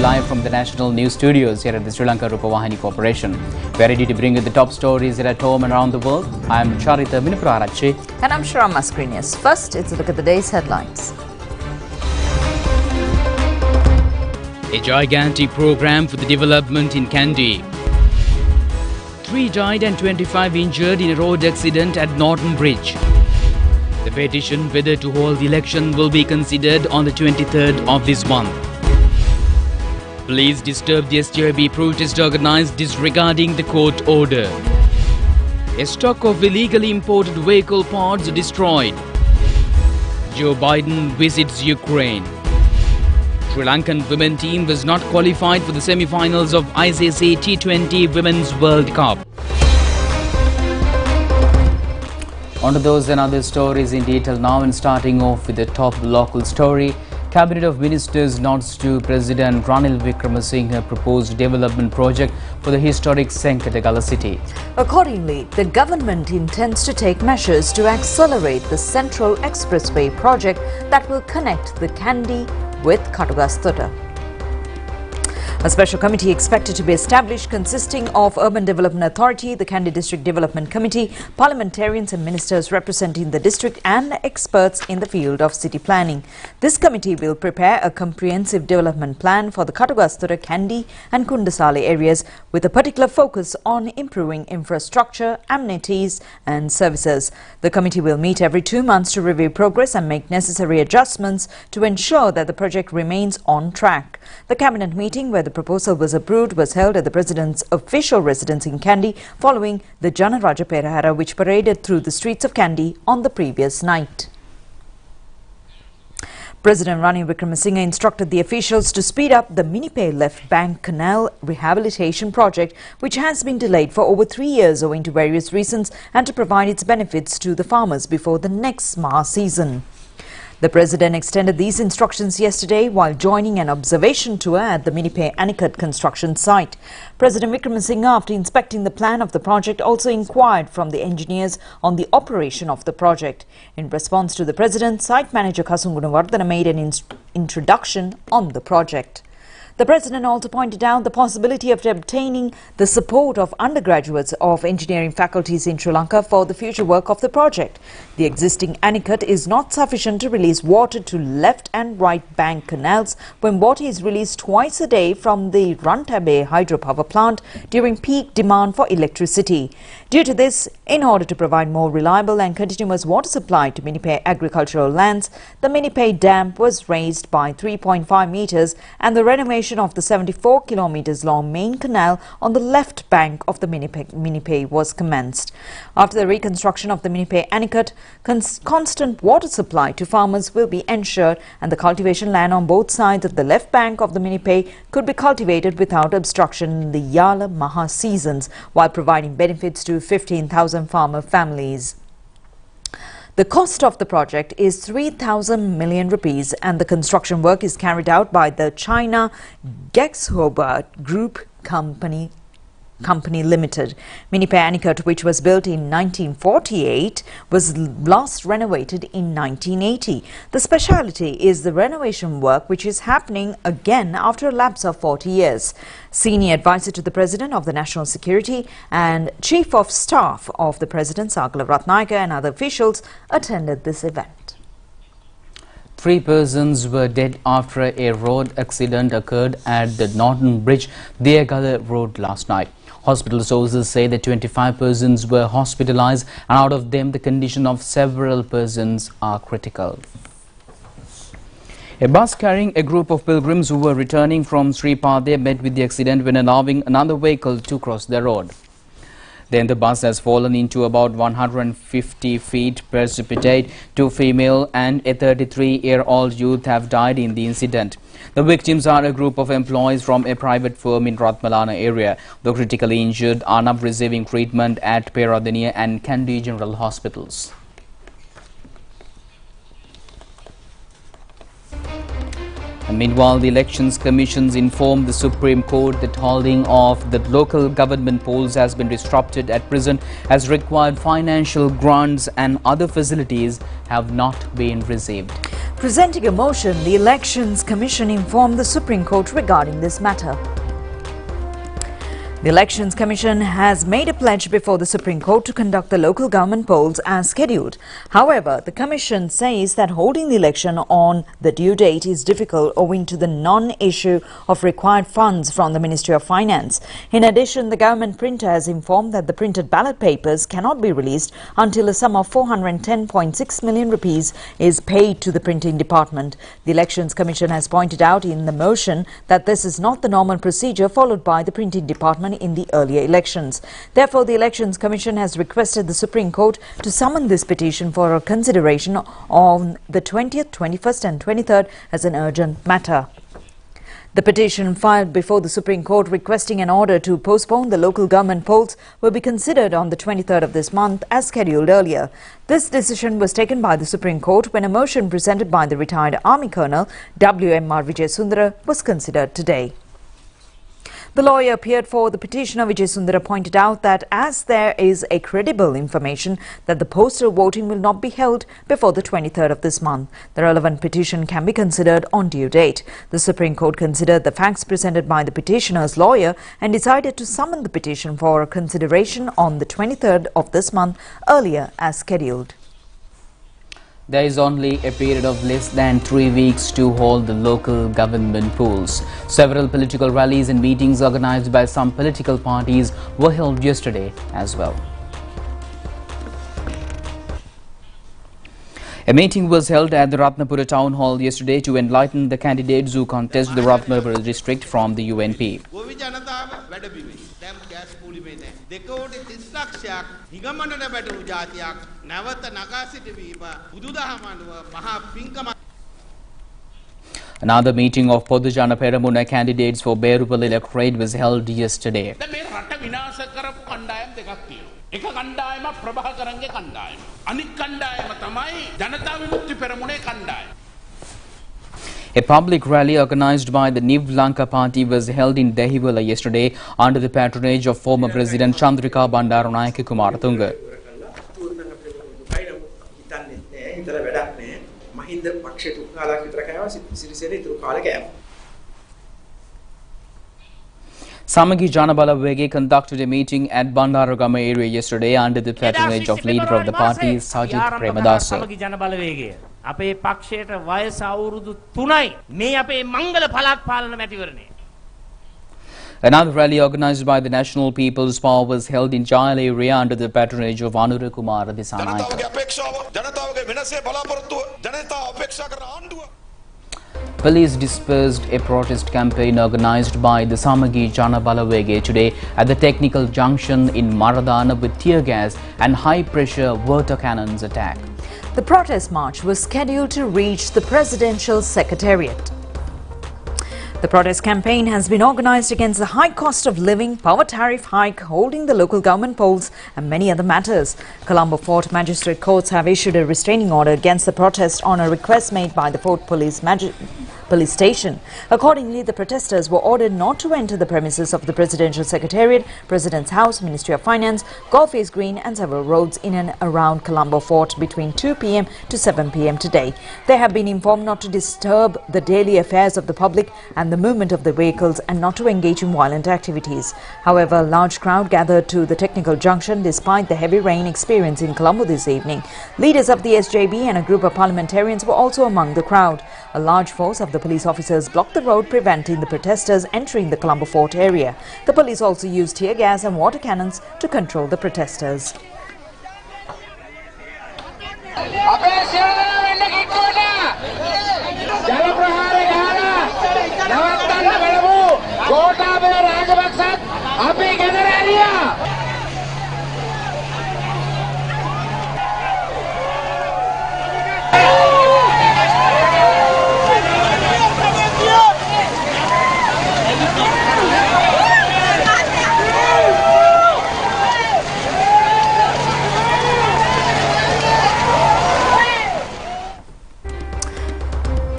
live from the National News Studios here at the Sri Lanka Rupavahini Corporation. We are ready to bring you the top stories here at home and around the world. I am Charita Minipurarachi. And I'm Shram Mascrinius. First, it's a look at the day's headlines. A gigantic program for the development in Kandy. 3 died and 25 injured in a road accident at Norton Bridge. The petition whether to hold the election will be considered on the 23rd of this month. Police disturbed the SJB protest organised disregarding the court order. A stock of illegally imported vehicle parts destroyed. Joe Biden visits Ukraine. Sri Lankan women team was not qualified for the semi-finals of ICC T20 Women's World Cup. On to those and other stories in detail now, and starting off with the top local story. Cabinet of Ministers nods to President Ranil Wickremesinghe proposed development project for the historic Senkatagala city. Accordingly, the government intends to take measures to accelerate the Central Expressway project that will connect the Kandy with Katugastota. A special committee expected to be established consisting of Urban Development Authority, the Kandy District Development Committee, parliamentarians and ministers representing the district and experts in the field of city planning. This committee will prepare a comprehensive development plan for the Katugastota, Kandy and Kundasale areas with a particular focus on improving infrastructure, amenities and services. The committee will meet every 2 months to review progress and make necessary adjustments to ensure that the project remains on track. The cabinet meeting where the proposal was approved was held at the President's official residence in Kandy following the Janaraja Perahara which paraded through the streets of Kandy on the previous night. President Ranil Wickremesinghe instructed the officials to speed up the Minipay Left Bank Canal rehabilitation project, which has been delayed for over 3 years owing to various reasons, and to provide its benefits to the farmers before the next Maha season. The President extended these instructions yesterday while joining an observation tour at the Minipay Anicut construction site. President Wickremesinghe, after inspecting the plan of the project, also inquired from the engineers on the operation of the project. In response to the President, Site Manager Kasungunawardana made an introduction on the project. The President also pointed out the possibility of obtaining the support of undergraduates of engineering faculties in Sri Lanka for the future work of the project. The existing Anicut is not sufficient to release water to left and right bank canals when water is released twice a day from the Rantabe hydropower plant during peak demand for electricity. Due to this, in order to provide more reliable and continuous water supply to Minipay agricultural lands, the Minipay Dam was raised by 3.5 meters and the renovation of the 74 kilometers long main canal on the left bank of the Minipay was commenced. After the reconstruction of the Minipay Anicut, constant water supply to farmers will be ensured and the cultivation land on both sides of the left bank of the Minipay could be cultivated without obstruction in the Yala Maha seasons while providing benefits to 15,000 farmer families. The cost of the project is 3,000 million rupees and the construction work is carried out by the China Gexhoba Group Company Limited. Minipay Anicut, which was built in 1948, was last renovated in 1980. The speciality is the renovation work, which is happening again after a lapse of 40 years. Senior advisor to the President of the National Security and Chief of Staff of the President, Sagala Ratnayaka, and other officials attended this event. 3 persons were dead after a road accident occurred at the Norton Bridge, Deyagala Road last night. Hospital sources say that 25 persons were hospitalized and out of them the condition of several persons are critical. A bus carrying a group of pilgrims who were returning from Sri Pade met with the accident when allowing another vehicle to cross the road. Then the bus has fallen into about 150 feet precipitate. 2 female and a 33-year-old youth have died in the incident. The victims are a group of employees from a private firm in Ratmalana area. The critically injured are now receiving treatment at Peradeniya and Kandy General Hospitals. And meanwhile, the Elections Commission informed the Supreme Court that holding of the local government polls has been disrupted at present as required financial grants and other facilities have not been received. Presenting a motion, the Elections Commission informed the Supreme Court regarding this matter. The Elections Commission has made a pledge before the Supreme Court to conduct the local government polls as scheduled. However, the Commission says that holding the election on the due date is difficult owing to the non-issue of required funds from the Ministry of Finance. In addition, the government printer has informed that the printed ballot papers cannot be released until a sum of 410.6 million rupees is paid to the printing department. The Elections Commission has pointed out in the motion that this is not the normal procedure followed by the printing department in the earlier elections. Therefore, the Elections Commission has requested the Supreme Court to summon this petition for a consideration on the 20th, 21st and 23rd as an urgent matter. The petition filed before the Supreme Court requesting an order to postpone the local government polls will be considered on the 23rd of this month as scheduled earlier. This decision was taken by the Supreme Court when a motion presented by the retired Army Colonel W.M.R. Vijayasundara was considered today. The lawyer appeared for the petitioner Vijayasundara pointed out that as there is a credible information that the postal voting will not be held before the 23rd of this month, the relevant petition can be considered on due date. The Supreme Court considered the facts presented by the petitioner's lawyer and decided to summon the petition for consideration on the 23rd of this month earlier as scheduled. There is only a period of less than 3 weeks to hold the local government polls. Several political rallies and meetings organized by some political parties were held yesterday as well. A meeting was held at the Ratnapura Town Hall yesterday to enlighten the candidates who contest the Ratnapura district from the UNP. Another meeting of Podujana Peramuna candidates for Berupal electorate was held yesterday. A public rally organized by the New Lanka party was held in Dehiwala yesterday under the patronage of former President Chandrika Bandaranaike Kumaratunga. Samagi Janabalawege conducted a meeting at Bandaragama area yesterday under the patronage of leader of the party, Sajid Premadasa. අපේ පක්ෂයට වයස අවුරුදු 3යි මේ අපේ මංගල පළාත් පාලන මැතිවරණය. Another rally organized by the National People's Power was held in Jail area under the patronage of Anura Kumar Disanaika. Police dispersed a protest campaign organized by the Samagi Janabalawege today at the technical junction in Maradana with tear gas and high-pressure water cannons attack. The protest march was scheduled to reach the Presidential Secretariat. The protest campaign has been organized against the high cost of living, power tariff hike, holding the local government polls and many other matters. Colombo Fort Magistrate Courts have issued a restraining order against the protest on a request made by the Fort Police Station. Accordingly, the protesters were ordered not to enter the premises of the Presidential Secretariat, President's House, Ministry of Finance, Golface Green and several roads in and around Colombo Fort between 2 p.m. to 7 p.m. today. They have been informed not to disturb the daily affairs of the public and the movement of the vehicles and not to engage in violent activities. However, a large crowd gathered to the technical junction despite the heavy rain experienced in Colombo this evening. Leaders of the SJB and a group of parliamentarians were also among the crowd. A large force of the police officers blocked the road, preventing the protesters entering the Colombo Fort area. The police also used tear gas and water cannons to control the protesters.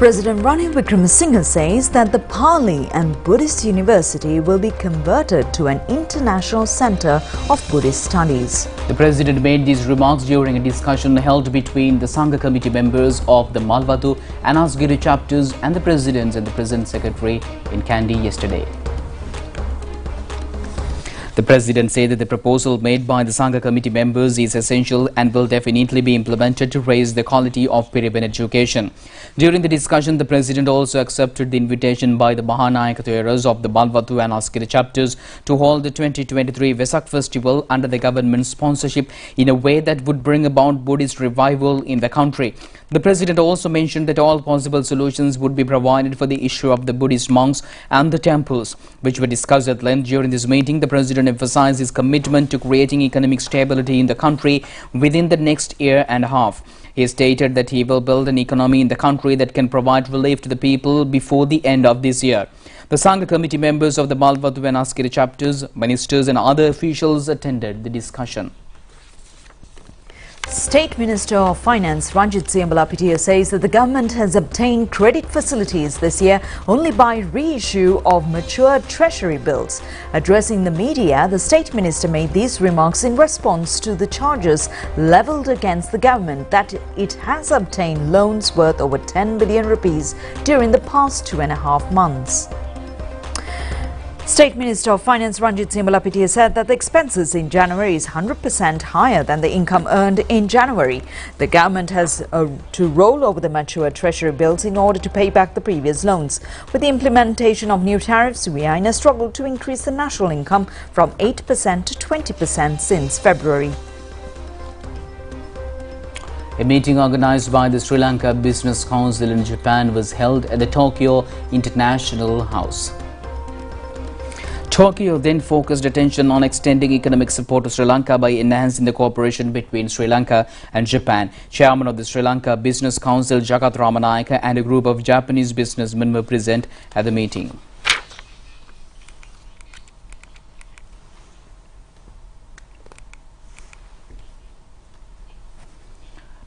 President Ranil Wickremesinghe says that the Pali and Buddhist University will be converted to an international center of Buddhist studies. The President made these remarks during a discussion held between the Sangha committee members of the Malvatu and Asgiri chapters and the President and the President Secretary in Kandy yesterday. The President said that the proposal made by the Sangha committee members is essential and will definitely be implemented to raise the quality of Piriban education. During the discussion, the President also accepted the invitation by the Mahanayakatheras of the Balvatu and Askira chapters to hold the 2023 Vesak festival under the government sponsorship in a way that would bring about Buddhist revival in the country. The President also mentioned that all possible solutions would be provided for the issue of the Buddhist monks and the temples, which were discussed at length during this meeting. The President emphasized his commitment to creating economic stability in the country within the next year and a half. He stated that he will build an economy in the country that can provide relief to the people before the end of this year. The Sangha committee members of the Malvatu and Askiri chapters, ministers and other officials attended the discussion. State Minister of Finance Ranjit Siyambalapitiya says that the government has obtained credit facilities this year only by reissue of mature treasury bills. Addressing the media, the State Minister made these remarks in response to the charges levelled against the government that it has obtained loans worth over 10 billion rupees during the past 2.5 months. State Minister of Finance Ranjit Siyambalapitiya said that the expenses in January is 100% higher than the income earned in January. The government has to roll over the mature treasury bills in order to pay back the previous loans. With the implementation of new tariffs, we are in a struggle to increase the national income from 8% to 20% since February. A meeting organized by the Sri Lanka Business Council in Japan was held at the Tokyo International House. Tokyo then focused attention on extending economic support to Sri Lanka by enhancing the cooperation between Sri Lanka and Japan. Chairman of the Sri Lanka Business Council Jagat Ramanayaka and a group of Japanese businessmen were present at the meeting.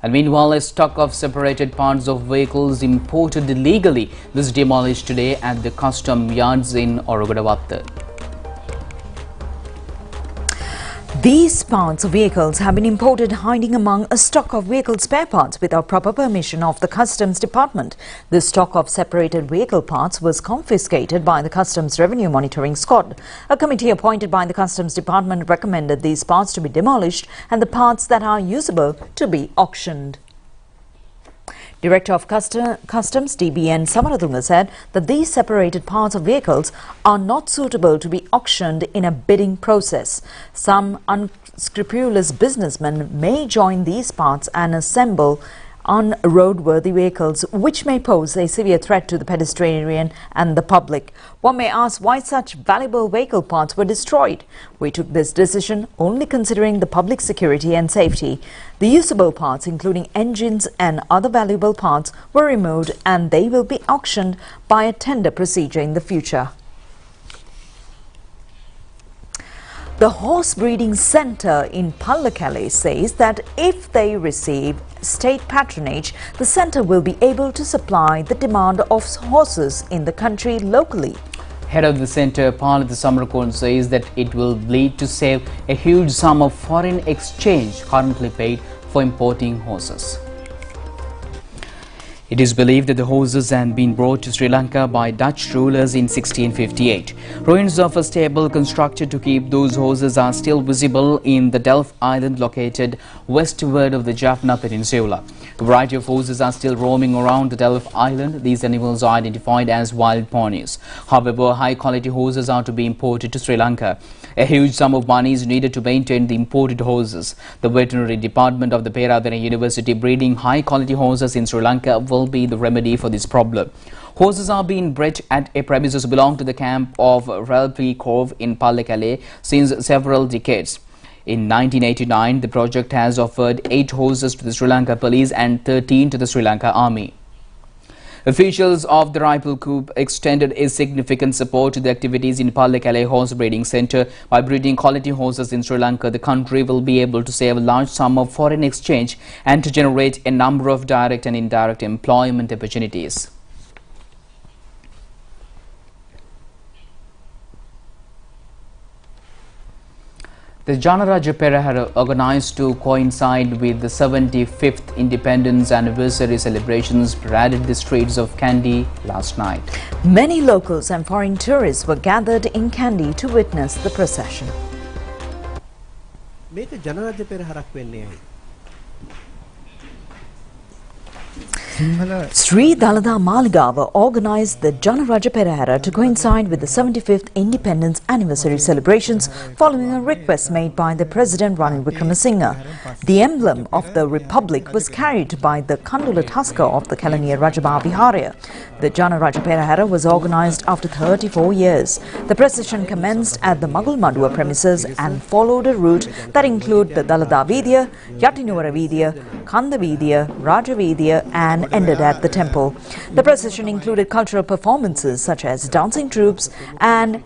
And meanwhile, a stock of separated parts of vehicles imported illegally was demolished today at the custom yards in Orogodavatta. These parts of vehicles have been imported hiding among a stock of vehicle spare parts without proper permission of the Customs Department. The stock of separated vehicle parts was confiscated by the Customs Revenue Monitoring Squad. A committee appointed by the Customs Department recommended these parts to be demolished and the parts that are usable to be auctioned. Director of Customs DBN Samarathunga said that these separated parts of vehicles are not suitable to be auctioned in a bidding process. Some unscrupulous businessmen may join these parts and assemble unroadworthy vehicles, which may pose a severe threat to the pedestrian and the public. One may ask why such valuable vehicle parts were destroyed. We took this decision only considering the public security and safety. The usable parts, including engines and other valuable parts, were removed and they will be auctioned by a tender procedure in the future. The horse breeding centre in Pallakele says that if they receive state patronage, the centre will be able to supply the demand of horses in the country locally. Head of the centre, Palatha Samarakon, says that it will lead to save a huge sum of foreign exchange currently paid for importing horses. It is believed that the horses had been brought to Sri Lanka by Dutch rulers in 1658. Ruins of a stable constructed to keep those horses are still visible in the Delf Island located westward of the Jaffna Peninsula. A variety of horses are still roaming around the Delf Island. These animals are identified as wild ponies. However, high-quality horses are to be imported to Sri Lanka. A huge sum of money is needed to maintain the imported horses. The veterinary department of the Peradeniya University breeding high-quality horses in Sri Lanka will be the remedy for this problem. Horses are being bred at a premises belong to the camp of Ralphi Cove in Pallekele since several decades. In 1989, the project has offered 8 horses to the Sri Lanka Police and 13 to the Sri Lanka Army. Officials of the Raipur Coup extended a significant support to the activities in Pallekele Horse Breeding Centre. By breeding quality horses in Sri Lanka, the country will be able to save a large sum of foreign exchange and to generate a number of direct and indirect employment opportunities. The Janaraja Perahara, organized to coincide with the 75th Independence Anniversary celebrations, paraded the streets of Kandy last night. Many locals and foreign tourists were gathered in Kandy to witness the procession. Sri Dalada Maligava organized the Janaraja Perahara to coincide with the 75th Independence Anniversary celebrations following a request made by the President Ranil Wickremesinghe. The emblem of the Republic was carried by the Kandula Tusker of the Kelaniya Rajabha Viharya. The Janaraja Perahara was organized after 34 years. The procession commenced at the Magul Madua premises and followed a route that included the Dalada Vidya, Yatinuvara Vidya, Kanda Vidya, Raja Vidya and ended at the temple. The procession included cultural performances such as dancing troops and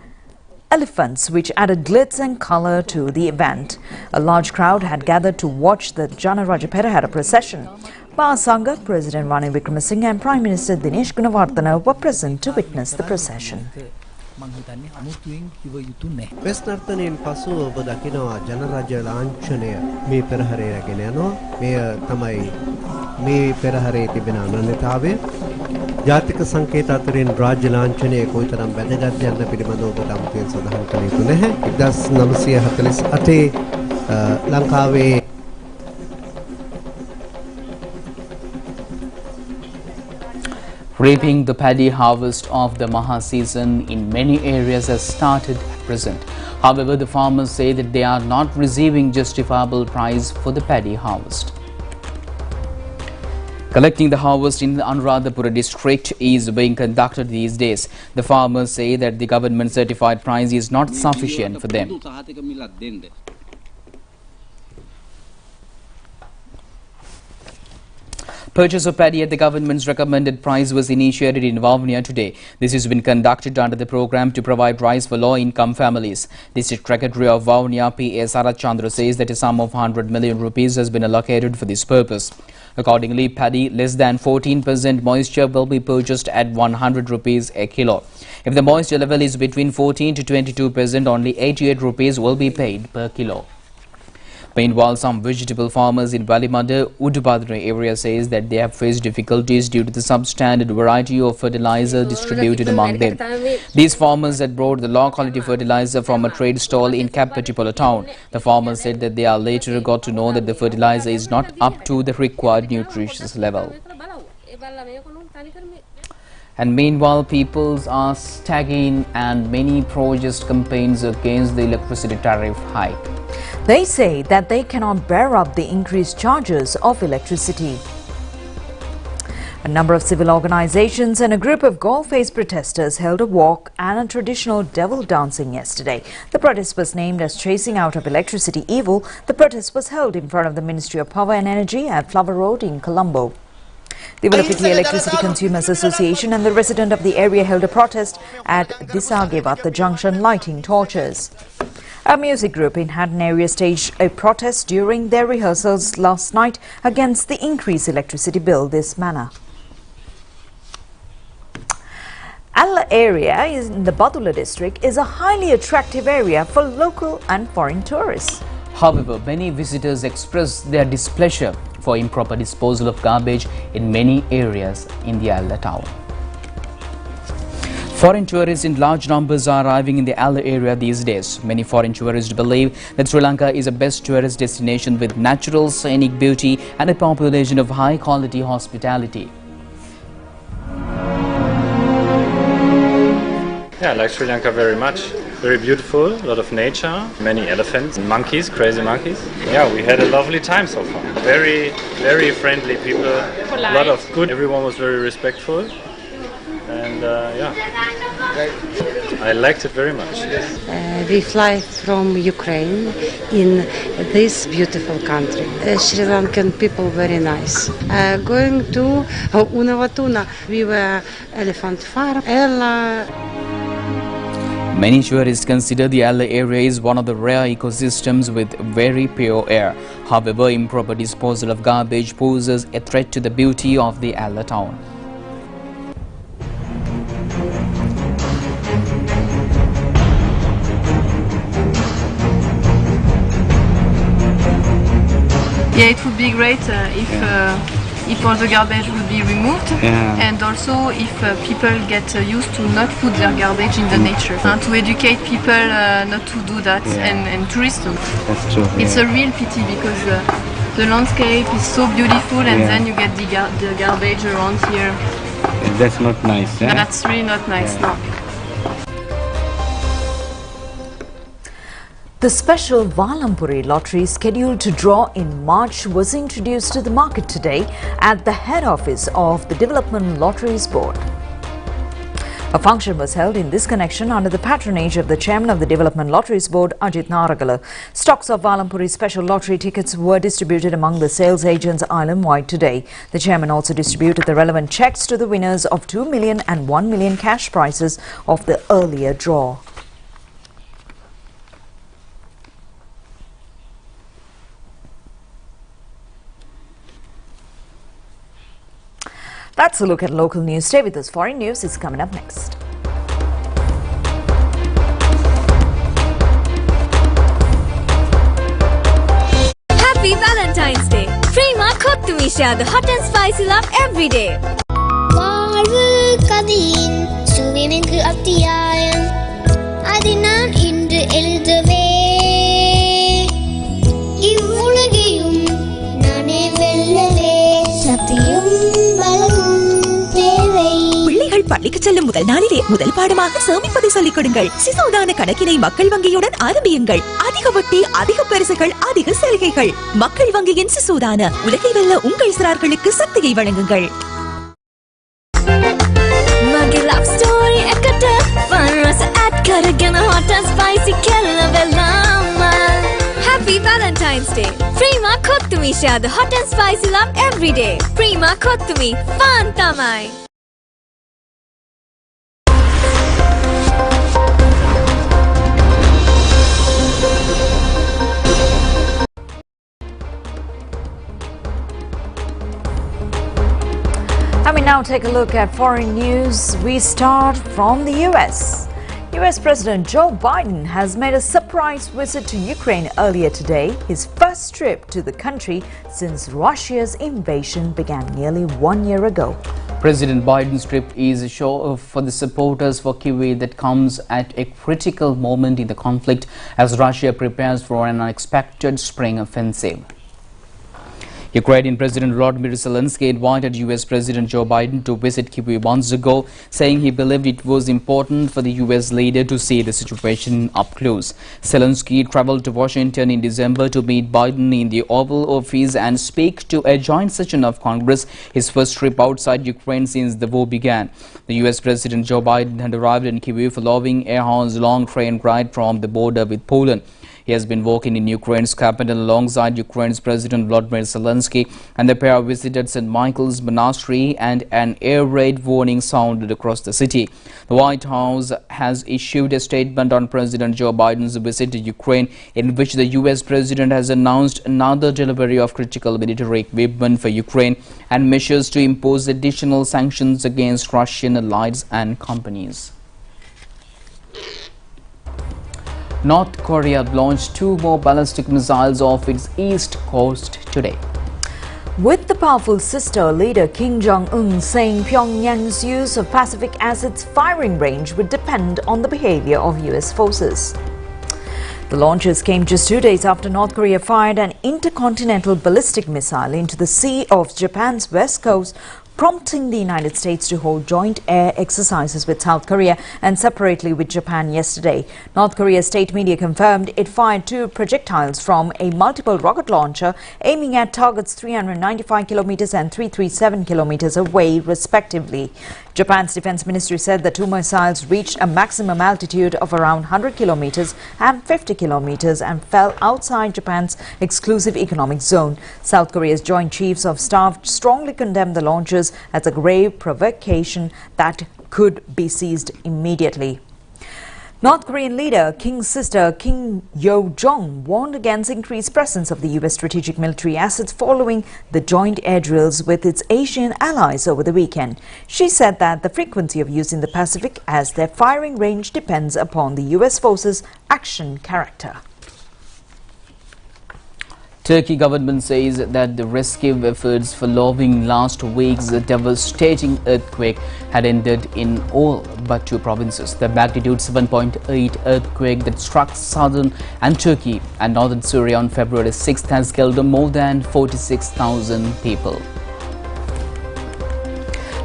elephants, which added glitz and color to the event. A large crowd had gathered to watch the Janaraja Perahara procession. Mahasangha, President Ranil Wickremesinghe and Prime Minister Dinesh Gunawardena were present to witness the procession. Westnarthanen pasu oba dakinawa Janaraja laanchanaya me perahare ragena yanowa meya thamai me perahare tibena ananyatawe jatika sanketa atariන් rajya laanchanaye koitaram වැදගත් යන්න පිළිබඳව ඔබට අමුතුවෙන් සඳහන් කළ යුතු නැහැ 1948 ලංකාවේ Reaping the paddy harvest of the Maha season in many areas has started at present. However, the farmers say that they are not receiving justifiable price for the paddy harvest. Collecting the harvest in the Anuradhapura district is being conducted these days. The farmers say that the government certified price is not sufficient for them. Purchase of paddy at the government's recommended price was initiated in Vavuniya today. This has been conducted under the program to provide rice for low-income families. District Secretary of Vavuniya, P.S. Sarat Chandra, says that a sum of 100 million rupees has been allocated for this purpose. Accordingly, paddy less than 14% moisture will be purchased at 100 rupees a kilo. If the moisture level is between 14 to 22%, only 88 rupees will be paid per kilo. Meanwhile, some vegetable farmers in Valimada, Udupadre area says that they have faced difficulties due to the substandard variety of fertilizer distributed among them. These farmers had brought the low-quality fertilizer from a trade stall in Kapatipola town. The farmers said that they are later got to know that the fertilizer is not up to the required nutritious level. And meanwhile, peoples are staggering and many protest campaigns against the electricity tariff hike. They say that they cannot bear up the increased charges of electricity. A number of civil organizations and a group of goal-faced protesters held a walk and a traditional devil dancing yesterday. The protest was named as Chasing Out of Electricity Evil. The protest was held in front of the Ministry of Power and Energy at Flower Road in Colombo. The Vilapiti Electricity Consumers Association and the resident of the area held a protest at Disagevatta Junction, lighting torches. A music group in Haddon area staged a protest during their rehearsals last night against the increased electricity bill this manner. Alla area in the Badula district is a highly attractive area for local and foreign tourists. However, many visitors express their displeasure for improper disposal of garbage in many areas in the Alla town. Foreign tourists in large numbers are arriving in the Alla area these days. Many foreign tourists believe that Sri Lanka is a best tourist destination with natural scenic beauty and a population of high-quality hospitality. Yeah, I like Sri Lanka very much. Very beautiful, a lot of nature, many elephants, monkeys, crazy monkeys. Yeah, we had a lovely time so far. Very, very friendly people, a lot of good. Everyone was very respectful. And yeah, I liked it very much. We fly from Ukraine in this beautiful country. Sri Lankan people very nice. Going to Unawatuna, we were elephant farm. Many tourists consider the Alla area is one of the rare ecosystems with very pure air. However, improper disposal of garbage poses a threat to the beauty of the Alla town. Yeah, it would be great if all the garbage would be removed, and also if people get used to not put their garbage in the nature, to educate people not to do that, and tourists. That's true. It's a real pity because the landscape is so beautiful, and then you get the garbage around here. That's not nice. That's really not nice. No. The special Valampuri lottery scheduled to draw in March was introduced to the market today at the head office of the Development Lotteries Board. A function was held in this connection under the patronage of the chairman of the Development Lotteries Board, Ajit Naragala. Stocks of Valampuri special lottery tickets were distributed among the sales agents island-wide today. The chairman also distributed the relevant cheques to the winners of 2 million and 1 million cash prizes of the earlier draw. That's a look at local news. Stay with us. Foreign news is coming up next. Happy Valentine's Day! Prima Kottumi share the hot and spicy love every day. பள்ளிக்கு செல்லும் முதல் நாளிலே முதல் பாடமாக சேமிப்பதை சொல்லிக் கொடுங்கள். சிசோதான கணக்கினை மக்கள் வங்கியுடன் ஆரம்பியுங்கள். அதிக வட்டி, அதிக பரிசுகள், அதிக சலுகைகள். மக்கள் வங்கியின் சிசோதான உலகை வெல்ல உங்கள் சிறார்களுக்கு சக்தியை வழங்குங்கள். Happy Valentine's Day! Prima Kottumi share the hot and spicy love every day. Prima Kottumi, fun tamai. And we now take a look at foreign news. We start from the US. US President Joe Biden has made a surprise visit to Ukraine earlier today, his first trip to the country since Russia's invasion began nearly 1 year ago. President Biden's trip is a show for the supporters for Kyiv that comes at a critical moment in the conflict as Russia prepares for an unexpected spring offensive. Ukrainian President Volodymyr Zelensky invited US President Joe Biden to visit Kyiv months ago, saying he believed it was important for the US leader to see the situation up close. Zelensky traveled to Washington in December to meet Biden in the Oval Office and speak to a joint session of Congress, his first trip outside Ukraine since the war began. The US President Joe Biden had arrived in Kyiv following a hours-long train ride from the border with Poland. He has been working in Ukraine's capital alongside Ukraine's President Volodymyr Zelensky, and the pair visited St. Michael's Monastery and an air raid warning sounded across the city. The White House has issued a statement on President Joe Biden's visit to Ukraine, in which the US President has announced another delivery of critical military equipment for Ukraine and measures to impose additional sanctions against Russian allies and companies. North Korea launched 2 more ballistic missiles off its east coast today. With the powerful sister leader Kim Jong-un saying Pyongyang's use of Pacific as its firing range would depend on the behavior of US forces. The launches came just 2 days after North Korea fired an intercontinental ballistic missile into the sea of Japan's west coast, prompting the United States to hold joint air exercises with South Korea and separately with Japan yesterday. North Korea's state media confirmed it fired 2 projectiles from a multiple rocket launcher aiming at targets 395 kilometers and 337 kilometers away, respectively. Japan's defense ministry said the 2 missiles reached a maximum altitude of around 100 kilometers and 50 kilometers and fell outside Japan's exclusive economic zone. South Korea's Joint Chiefs of Staff strongly condemned the launches as a grave provocation that could be seized immediately. North Korean leader Kim's sister Kim Yo-jong warned against increased presence of the US strategic military assets following the joint air drills with its Asian allies over the weekend. She said that the frequency of use in the Pacific as their firing range depends upon the US forces' action character. Turkey government says that the rescue efforts following last week's devastating earthquake had ended in all but 2 provinces. The magnitude 7.8 earthquake that struck southern and Turkey and northern Syria on February 6th has killed more than 46,000 people.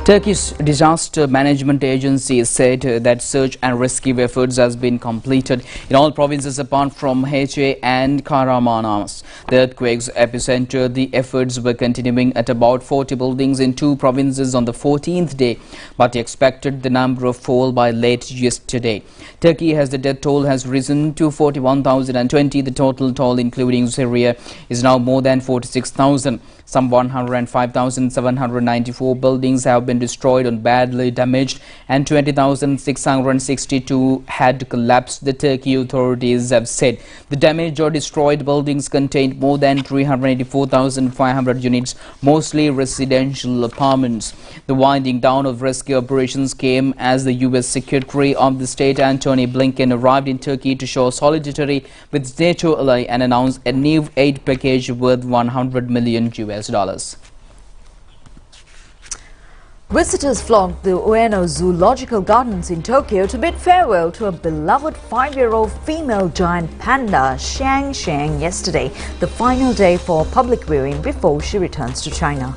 Turkey's disaster management agency said that search and rescue efforts has been completed in all provinces apart from Hece and Kahramanmaraş. The earthquake's epicenter, the efforts were continuing at about 40 buildings in 2 provinces on the 14th day, but expected the number of fall by late yesterday. Turkey has the death toll has risen to 41,020. The total toll including Syria is now more than 46,000. Some 105,794 buildings have been destroyed or badly damaged and 20,662 had collapsed, the Turkey authorities have said. The damaged or destroyed buildings contained more than 384,500 units, mostly residential apartments. The winding down of rescue operations came as the U.S. Secretary of the State Antony Blinken arrived in Turkey to show solidarity with NATO ally and announced a new aid package worth $100 million. Visitors flocked the Ueno Zoological Gardens in Tokyo to bid farewell to a beloved 5-year-old female giant panda, Xiang Xiang, yesterday, the final day for public viewing before she returns to China.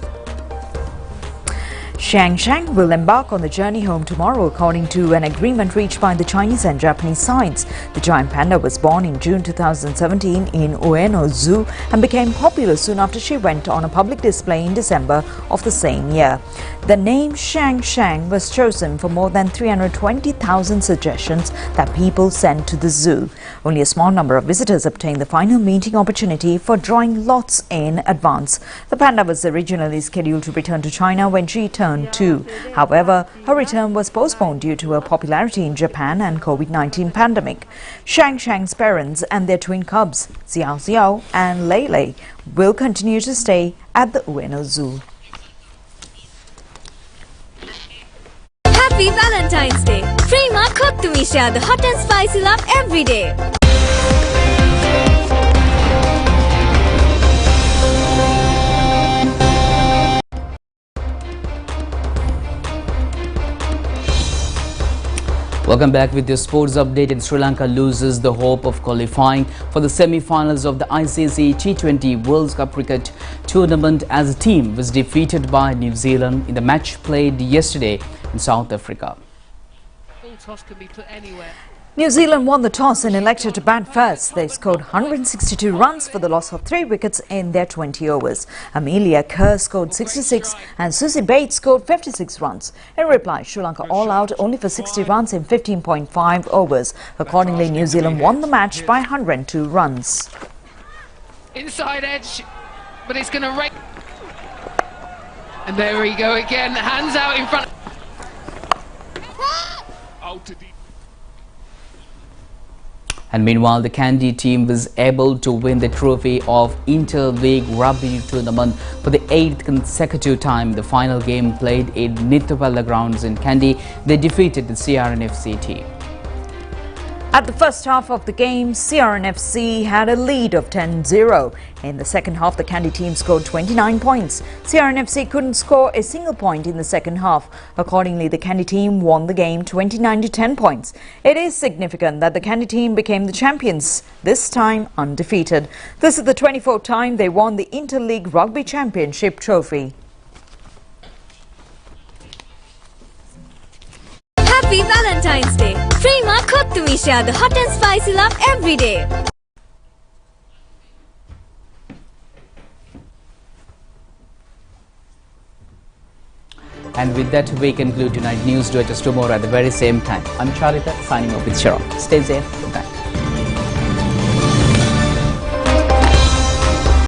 Xiang Xiang will embark on the journey home tomorrow, according to an agreement reached by the Chinese and Japanese sides. The giant panda was born in June 2017 in Ueno Zoo and became popular soon after she went on a public display in December of the same year. The name Xiang Xiang was chosen for more than 320,000 suggestions that people sent to the zoo. Only a small number of visitors obtained the final meeting opportunity for drawing lots in advance. The panda was originally scheduled to return to China when she turned 2. However, her return was postponed due to her popularity in Japan and COVID-19 pandemic. Xiang Xiang's parents and their twin cubs, Xiao Xiao and Lei Lei, will continue to stay at the Ueno Zoo. Happy Valentine's Day! Prima cook to me share the hot and spicy love every day. Welcome back with your sports update. And Sri Lanka loses the hope of qualifying for the semi-finals of the ICC T20 World Cup Cricket Tournament as the team was defeated by New Zealand in the match played yesterday in South Africa. Full toss can be put anywhere. New Zealand won the toss and elected to bat first. They scored 162 runs for the loss of 3 wickets in their 20 overs. Amelia Kerr scored 66 and Susie Bates scored 56 runs. In reply, Sri Lanka all out only for 60 runs in 15.5 overs. Accordingly, New Zealand won the match by 102 runs. Inside edge, but it's going to rain. And there we go again, hands out in front. Out to deep. And meanwhile, the Kandy team was able to win the trophy of Inter-League Rugby Tournament for the 8th consecutive time. The final game played in Nithawala grounds in Kandy. They defeated the CRNFC team. At the first half of the game, CRNFC had a lead of 10-0. In the second half, the Kandy team scored 29 points. CRNFC couldn't score a single point in the second half. Accordingly, the Kandy team won the game 29-10 points. It is significant that the Kandy team became the champions, this time undefeated. This is the 24th time they won the Inter-League Rugby Championship trophy. Happy Valentine's Day! Prima cook to me share the hot and spicy love every day. And with that, we conclude tonight's news. Do it just tomorrow at the very same time. I'm Charita, signing off with Sharon. Stay safe. Good night.